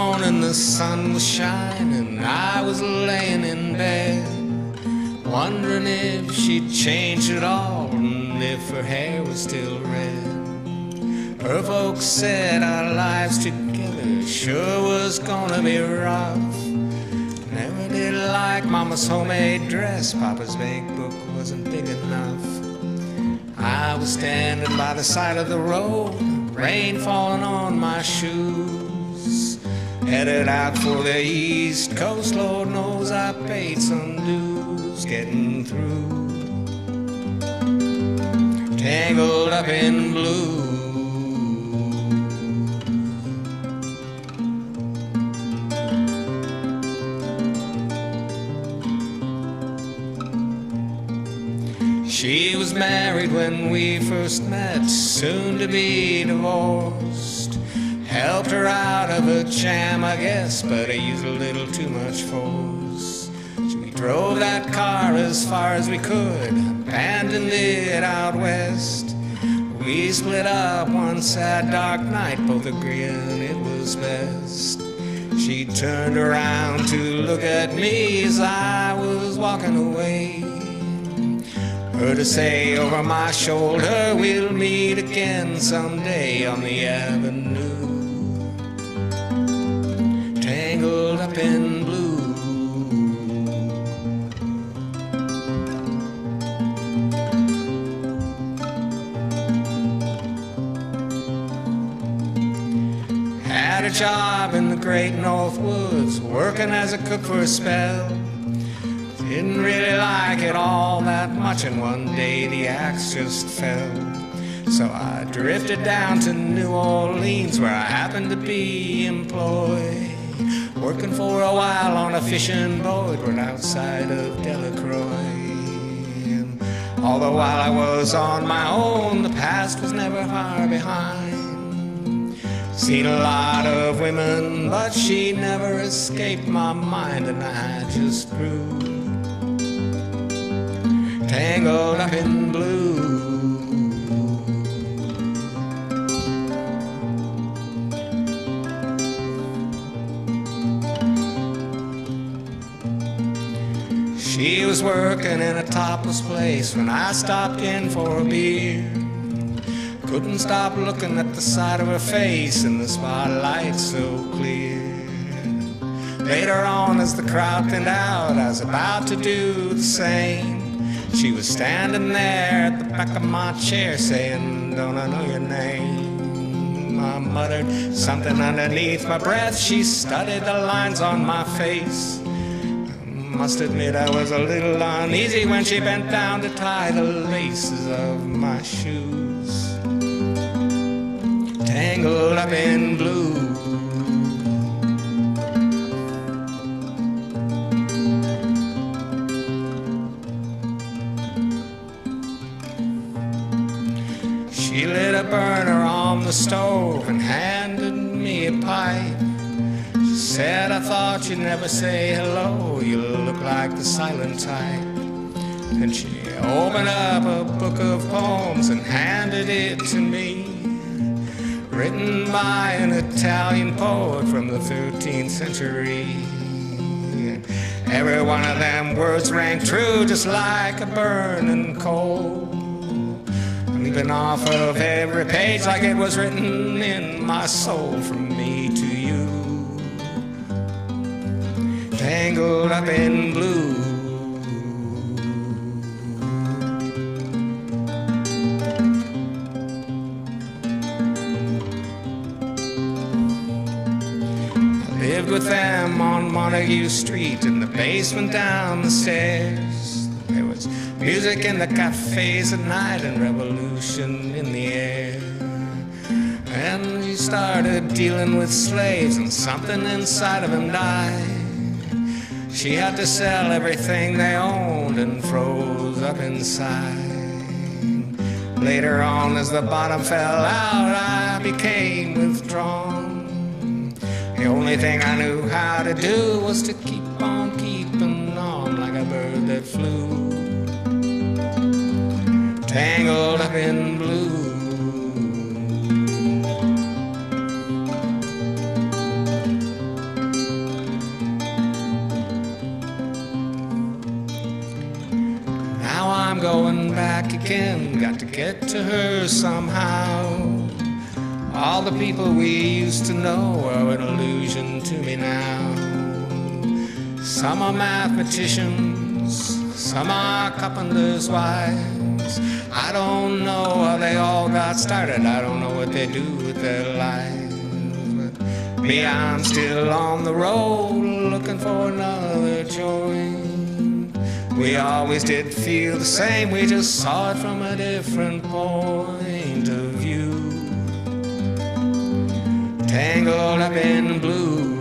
morning the sun was shining, I was laying in bed, wondering if she'd changed at all and if her hair was still red. Her folks said our lives together sure was gonna be rough. Never did like Mama's homemade dress, Papa's big book wasn't big enough. I was standing by the side of the road, rain falling on my shoes, headed out for the East Coast. Lord knows I paid some dues getting through. Tangled up in blue. She was married when we first met, soon to be divorced. Helped her out of a jam, I guess, but I used a little too much force. We drove that car as far as we could, abandoned it out west. We split up one sad dark night, both agreeing it was best. She turned around to look at me as I was walking away. Heard her say over my shoulder, we'll meet again someday on the avenue. Tangled up in blue. Had a job in the great North Woods, working as a cook for a spell. Didn't really like it all that much, and one day the axe just fell. So I drifted down to New Orleans, where I happened to be employed, working for a while on a fishing boat right outside of Delacroix. And all the while I was on my own, the past was never far behind. Seen a lot of women, but she never escaped my mind, and I just grew tangled up in blue. She was working in a topless place when I stopped in for a beer. Couldn't stop looking at the side of her face in the spotlight so clear. Later on, as the crowd thinned out, I was about to do the same. She was standing there at the back of my chair saying, "Don't I know your name?" I muttered something underneath my breath. She studied the lines on my face. I must admit I was a little uneasy when she bent down to tie the laces of my shoes. Tangled up in blue. She lit a burner on the stove and handed me a pipe. She said, "I thought you'd never say hello, you look like the silent type." And she opened up a book of poems and handed it to me, written by an Italian poet from the 13th century. Every one of them words rang true, just like a burning coal, leaping off of every page like it was written in my soul from me to you. Tangled up in blue. I lived with them on Montague Street, in the basement down the stairs. There was music in the cafes at night and revolution in the air. And he started dealing with slaves, and something inside of him died. She had to sell everything they owned and froze up inside. Later on, as the bottom fell out, I became withdrawn. The only thing I knew how to do was to keep on keeping on like a bird that flew. Tangled up in blue. going back again. Got to get to her somehow. All the people we used to know are an illusion to me now. Some are mathematicians, some are carpenters' wives. I don't know how they all got started, I don't know what they do with their lives. But me, I'm still on the road, looking for another joint. We always did feel the same, we just saw it from a different point of view. Tangled up in blue,